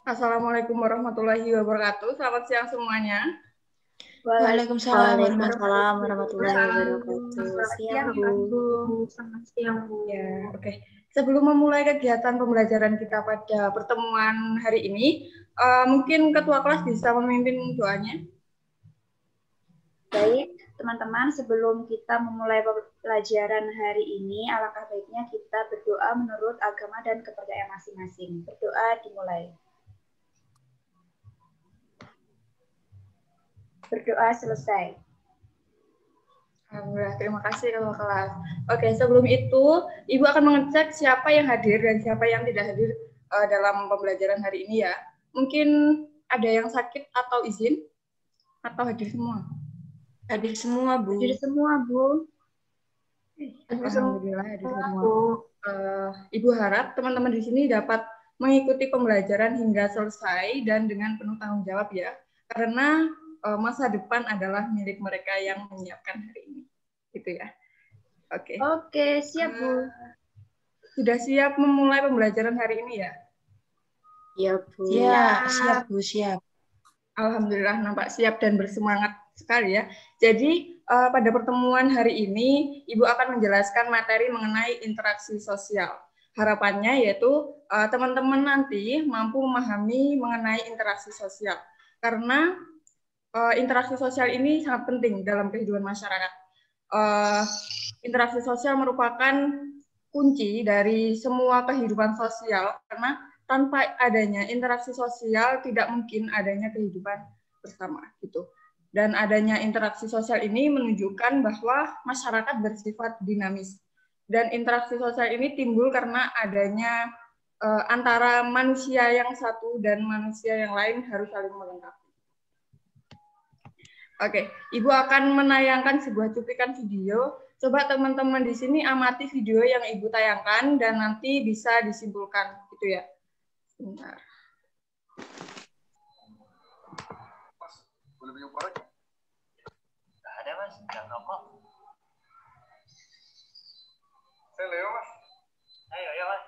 Assalamualaikum warahmatullahi wabarakatuh. Selamat siang semuanya. Waalaikumsalam warahmatullahi wabarakatuh. Siang, Bu. Selamat siang, Bu. Ya, oke. Sebelum memulai kegiatan pembelajaran kita pada pertemuan hari ini, mungkin Ketua kelas bisa memimpin doanya. Baik, teman-teman, sebelum kita memulai pelajaran hari ini, alangkah baiknya kita berdoa menurut agama dan kepercayaan masing-masing. Berdoa dimulai. Berdoa selesai. Alhamdulillah, terima kasih Ketua kelas. Oke, sebelum itu, Ibu akan mengecek siapa yang hadir dan siapa yang tidak hadir dalam pembelajaran hari ini ya. Mungkin ada yang sakit atau izin, atau hadir semua? Hadir semua, Bu. Hadir semua, Bu. Alhamdulillah hadir semua. Ibu harap teman-teman di sini dapat mengikuti pembelajaran hingga selesai dan dengan penuh tanggung jawab ya. Karena masa depan adalah milik mereka yang menyiapkan hari ini. Gitu ya. Oke. Oke, siap, Bu. Sudah siap memulai pembelajaran hari ini ya? Iya, Bu. Ya, siap, Bu, siap. Alhamdulillah nampak siap dan bersemangat sekali ya. Jadi pada pertemuan hari ini Ibu akan menjelaskan materi mengenai interaksi sosial. Harapannya yaitu teman-teman nanti mampu memahami mengenai interaksi sosial. Karena interaksi sosial ini sangat penting dalam kehidupan masyarakat. Interaksi sosial merupakan kunci dari semua kehidupan sosial karena tanpa adanya interaksi sosial tidak mungkin adanya kehidupan bersama gitu. Dan adanya interaksi sosial ini menunjukkan bahwa masyarakat bersifat dinamis. Dan interaksi sosial ini timbul karena adanya antara manusia yang satu dan manusia yang lain harus saling melengkapi. Oke, Ibu akan menayangkan sebuah cuplikan video. Coba teman-teman di sini amati video yang Ibu tayangkan dan nanti bisa disimpulkan gitu ya. Bentar. Mas, boleh minum korek? Nggak ada, Mas. Nggak rokok. Saya Leo, Mas. Ayo, ya, Mas.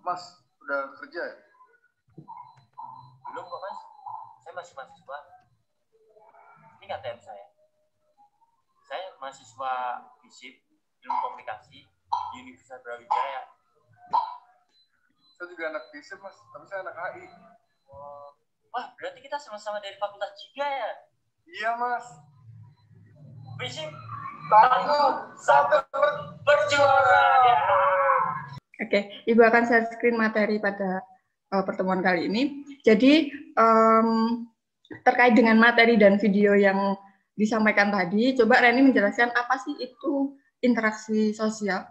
Mas, udah kerja ya? Belum kok, Mas. Saya masih mahasiswa. Ini KTM saya. Saya mahasiswa FISIP, ilmu komunikasi di Universitas Brawijaya. Saya juga anak FISIP, Mas. Tapi saya anak HI. Wah, berarti kita sama-sama dari Fakultas Jika ya? Iya, Mas. FISIP, tangguh, satu, berjuara. Ya. Oke, Ibu akan share screen materi pada pertemuan kali ini. Jadi, terkait dengan materi dan video yang disampaikan tadi, coba Reni menjelaskan apa sih itu interaksi sosial?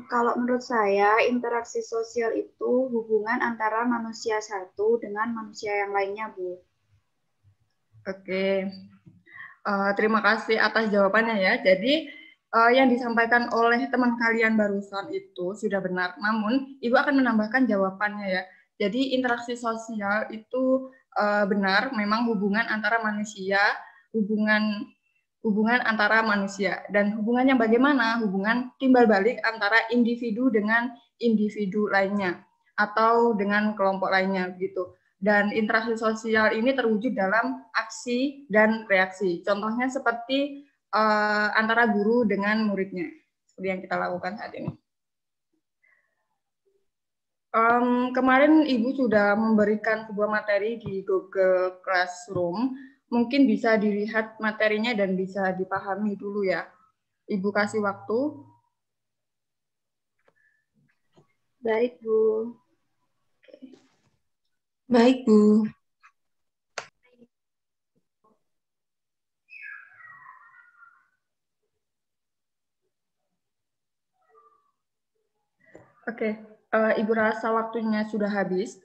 Kalau menurut saya, interaksi sosial itu hubungan antara manusia satu dengan manusia yang lainnya, Bu. Oke, terima kasih atas jawabannya ya. Jadi, yang disampaikan oleh teman kalian barusan itu sudah benar, namun Ibu akan menambahkan jawabannya ya. Jadi interaksi sosial itu benar, memang hubungan antara manusia, hubungan antara manusia. Dan hubungannya bagaimana? Hubungan timbal balik antara individu dengan individu lainnya, atau dengan kelompok lainnya gitu. Dan interaksi sosial ini terwujud dalam aksi dan reaksi. Contohnya seperti antara guru dengan muridnya, seperti yang kita lakukan saat ini. Kemarin Ibu sudah memberikan sebuah materi di Google Classroom, mungkin bisa dilihat materinya dan bisa dipahami dulu ya. Ibu kasih waktu. Baik, Bu. Baik, Bu. Oke, Ibu rasa waktunya sudah habis.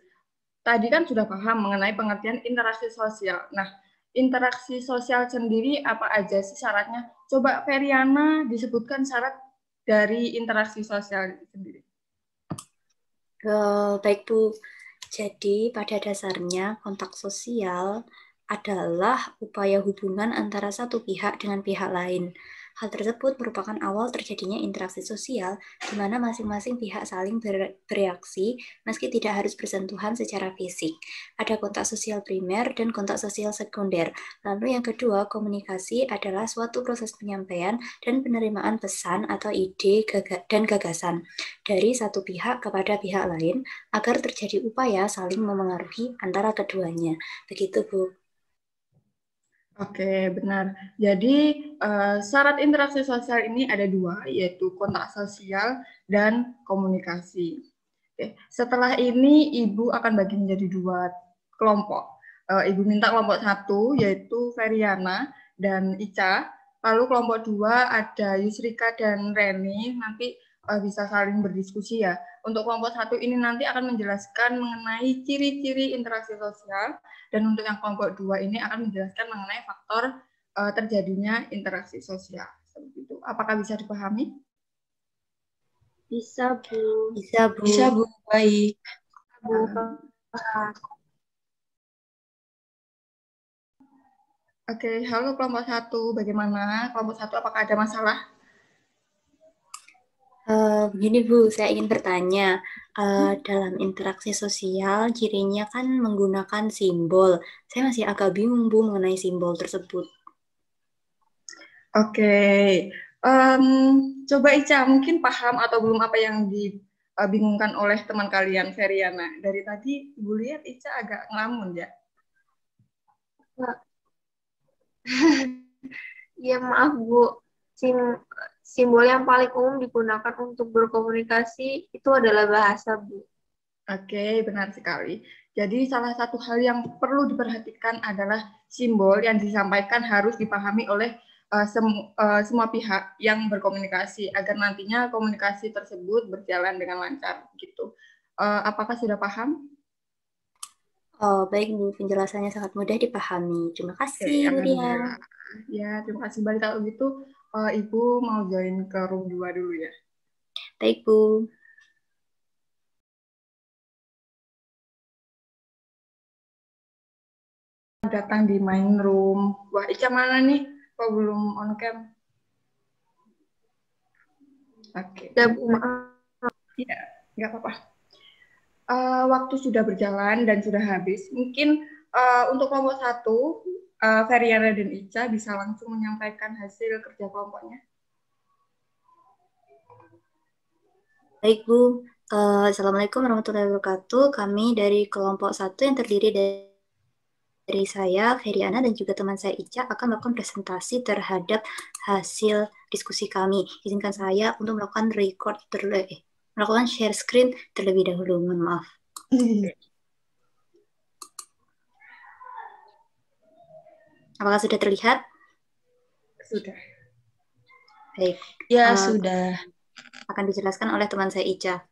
Tadi kan sudah paham mengenai pengertian interaksi sosial. Nah, interaksi sosial sendiri apa aja sih syaratnya? Coba Feriana disebutkan syarat dari interaksi sosial sendiri. Baik, Bu. Jadi, pada dasarnya kontak sosial adalah upaya hubungan antara satu pihak dengan pihak lain. Hal tersebut merupakan awal terjadinya interaksi sosial, di mana masing-masing pihak saling bereaksi meski tidak harus bersentuhan secara fisik. Ada kontak sosial primer dan kontak sosial sekunder. Lalu yang kedua, komunikasi adalah suatu proses penyampaian dan penerimaan pesan atau ide dan gagasan dari satu pihak kepada pihak lain agar terjadi upaya saling memengaruhi antara keduanya. Begitu, Bu. Oke, benar. Jadi syarat interaksi sosial ini ada dua, yaitu kontak sosial dan komunikasi. Oke. Setelah ini Ibu akan bagi menjadi dua kelompok. Ibu minta kelompok satu, yaitu Feriana dan Ica. Lalu kelompok dua ada Yusrika dan Reni, nanti bisa saling berdiskusi ya. Untuk kelompok satu ini nanti akan menjelaskan mengenai ciri-ciri interaksi sosial, dan untuk yang kelompok dua ini akan menjelaskan mengenai faktor terjadinya interaksi sosial. Seperti itu. Apakah bisa dipahami? Bisa, Bu. Bisa, Bu. Bisa, Bu. Baik. Bu. Oke, halo kelompok satu. Bagaimana? Kelompok satu apakah ada masalah? Begini Bu, saya ingin bertanya, dalam interaksi sosial cirinya kan menggunakan simbol. Saya masih agak bingung Bu mengenai simbol tersebut. Oke, coba Ica mungkin paham atau belum apa yang dibingungkan oleh teman kalian, Feriana. Dari tadi Ibu lihat Ica agak ngelamun ya. Ya maaf Bu, simbol yang paling umum digunakan untuk berkomunikasi itu adalah bahasa, Bu. Oke, benar sekali. Jadi salah satu hal yang perlu diperhatikan adalah simbol yang disampaikan harus dipahami oleh semua pihak yang berkomunikasi agar nantinya komunikasi tersebut berjalan dengan lancar gitu. Apakah sudah paham? Oh, baik Bu, penjelasannya sangat mudah dipahami. Terima kasih, Bu Ria. Ya, terima kasih banyak. Kalau gitu, Ibu mau join ke room 2 dulu ya. Baik, Bu. Datang di main room. Wah, Ica mana nih? Kok belum on cam? Oke. Ya, Bu, maaf. Ya, nggak apa-apa. Waktu sudah berjalan dan sudah habis. Mungkin untuk kelompok satu, Feriana dan Ica bisa langsung menyampaikan hasil kerja kelompoknya. Baik, Bu. Assalamualaikum warahmatullahi wabarakatuh. Kami dari kelompok 1 yang terdiri dari saya, Feriana, dan juga teman saya Ica akan melakukan presentasi terhadap hasil diskusi kami. Izinkan saya untuk melakukan melakukan share screen terlebih dahulu. Mohon maaf. Apakah sudah terlihat? Sudah. Baik. Ya, sudah. Akan dijelaskan oleh teman saya Ica.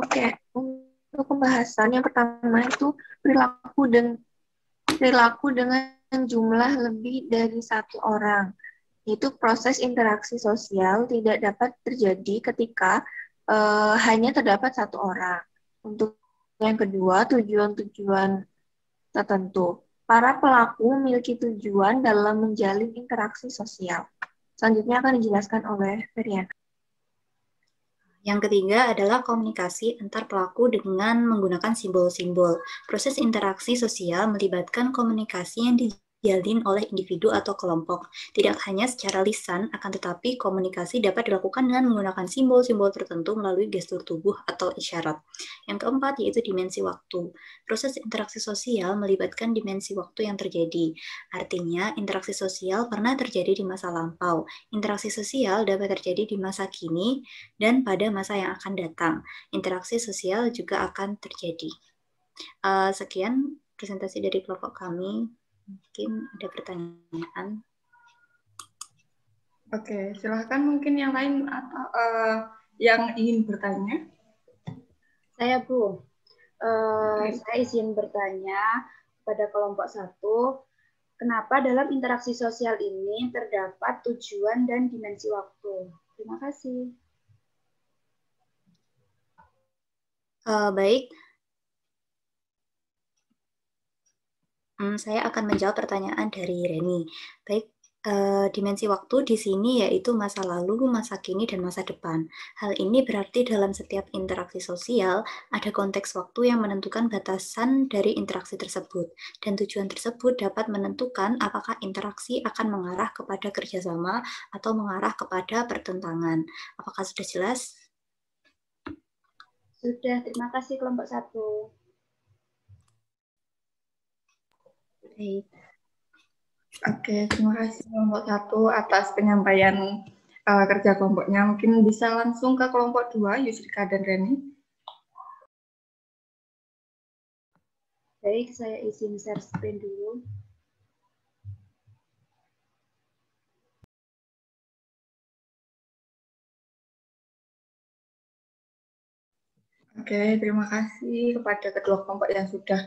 Oke, untuk pembahasan yang pertama itu perilaku dengan jumlah lebih dari satu orang. Itu proses interaksi sosial tidak dapat terjadi ketika hanya terdapat satu orang. Untuk yang kedua, tujuan-tujuan tertentu. Para pelaku memiliki tujuan dalam menjalin interaksi sosial. Selanjutnya akan dijelaskan oleh Feriana. Yang ketiga adalah komunikasi antar pelaku dengan menggunakan simbol-simbol. Proses interaksi sosial melibatkan komunikasi yang dijalin oleh individu atau kelompok. Tidak hanya secara lisan, akan tetapi komunikasi dapat dilakukan dengan menggunakan simbol-simbol tertentu melalui gestur tubuh atau isyarat. Yang keempat yaitu dimensi waktu. Proses interaksi sosial melibatkan dimensi waktu yang terjadi. Artinya, interaksi sosial pernah terjadi di masa lampau. Interaksi sosial dapat terjadi di masa kini dan pada masa yang akan datang. Interaksi sosial juga akan terjadi. Sekian presentasi dari kelompok kami. Mungkin ada pertanyaan. Oke, silahkan mungkin yang lain atau yang ingin bertanya. Saya, Bu. Saya izin bertanya pada kelompok 1, kenapa dalam interaksi sosial ini terdapat tujuan dan dimensi waktu? Terima kasih. Baik. Saya akan menjawab pertanyaan dari Reni. Baik, dimensi waktu di sini yaitu masa lalu, masa kini, dan masa depan. Hal ini berarti dalam setiap interaksi sosial ada konteks waktu yang menentukan batasan dari interaksi tersebut. Dan tujuan tersebut dapat menentukan apakah interaksi akan mengarah kepada kerjasama atau mengarah kepada pertentangan. Apakah sudah jelas? Sudah, terima kasih kelompok 1. Oke, terima kasih kelompok 1 atas penyampaian kerja kelompoknya. Mungkin bisa langsung ke kelompok 2, Yusrika dan Reni. Baik, saya izin share screen dulu. Oke, terima kasih kepada kedua kelompok yang sudah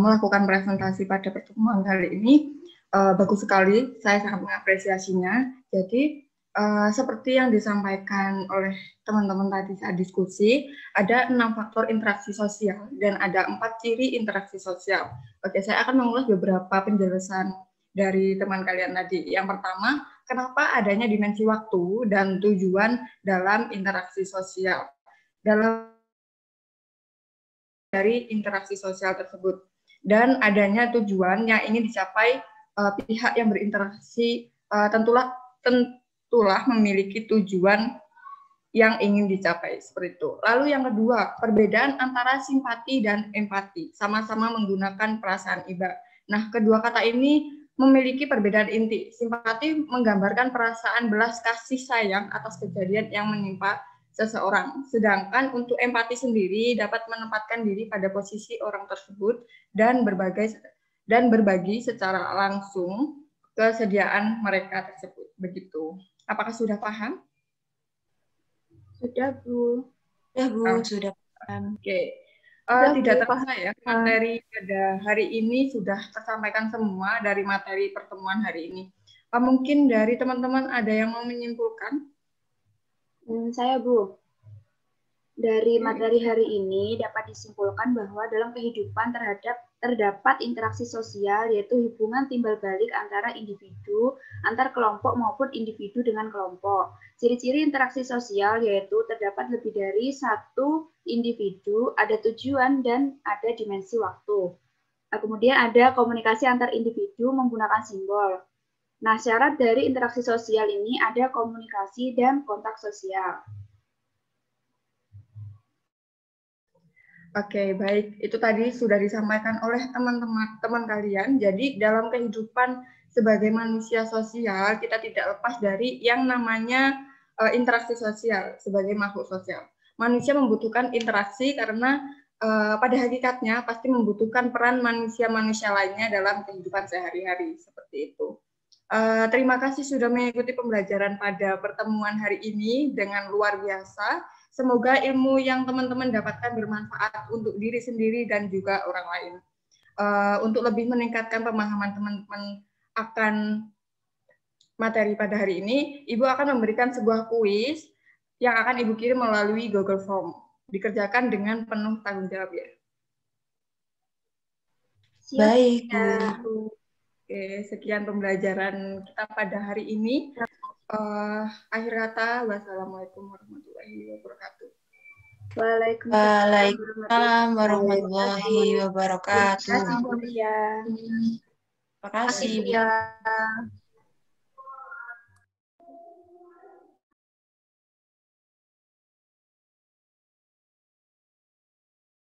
melakukan presentasi pada pertemuan kali ini. Bagus sekali, saya sangat mengapresiasinya. Jadi, seperti yang disampaikan oleh teman-teman tadi saat diskusi, ada 6 faktor interaksi sosial dan ada 4 ciri interaksi sosial. Oke, saya akan mengulas beberapa penjelasan dari teman kalian tadi. Yang pertama, kenapa adanya dimensi waktu dan tujuan dalam interaksi sosial. Dari interaksi sosial tersebut dan adanya tujuan yang ingin dicapai pihak yang berinteraksi tentulah memiliki tujuan yang ingin dicapai seperti itu. Lalu yang kedua, perbedaan antara simpati dan empati, sama-sama menggunakan perasaan iba. Nah, kedua kata ini memiliki perbedaan inti. Simpati menggambarkan perasaan belas kasih sayang atas kejadian yang menimpa seseorang. Sedangkan untuk empati sendiri dapat menempatkan diri pada posisi orang tersebut dan berbagi secara langsung kesediaan mereka tersebut. Begitu. Apakah sudah paham? Sudah, Bu. Sudah, Bu. Sudah paham. Oke. Tidak terasa ya, materi pada hari ini sudah tersampaikan semua dari materi pertemuan hari ini. Mungkin dari teman-teman ada yang mau menyimpulkan? Saya, Bu. Dari materi hari ini dapat disimpulkan bahwa dalam kehidupan terdapat interaksi sosial, yaitu hubungan timbal balik antara individu, antar kelompok maupun individu dengan kelompok. Ciri-ciri interaksi sosial yaitu terdapat lebih dari satu individu, ada tujuan, dan ada dimensi waktu. Kemudian ada komunikasi antar individu menggunakan simbol. Nah, syarat dari interaksi sosial ini ada komunikasi dan kontak sosial. Oke, baik. Itu tadi sudah disampaikan oleh teman kalian. Jadi dalam kehidupan sebagai manusia sosial, kita tidak lepas dari yang namanya interaksi sosial sebagai makhluk sosial. Manusia membutuhkan interaksi karena pada hakikatnya pasti membutuhkan peran manusia-manusia lainnya dalam kehidupan sehari-hari. Seperti itu. Terima kasih sudah mengikuti pembelajaran pada pertemuan hari ini dengan luar biasa. Semoga ilmu yang teman-teman dapatkan bermanfaat untuk diri sendiri dan juga orang lain. Untuk lebih meningkatkan pemahaman teman-teman akan materi pada hari ini, Ibu akan memberikan sebuah kuis yang akan Ibu kirim melalui Google Form. Dikerjakan dengan penuh tanggung jawab ya. Baik, Bu. Oke, sekian pembelajaran kita pada hari ini. Akhir kata, wassalamualaikum warahmatullahi wabarakatuh. Waalaikumsalam warahmatullahi wabarakatuh. Terima kasih, Bu. Terima kasih.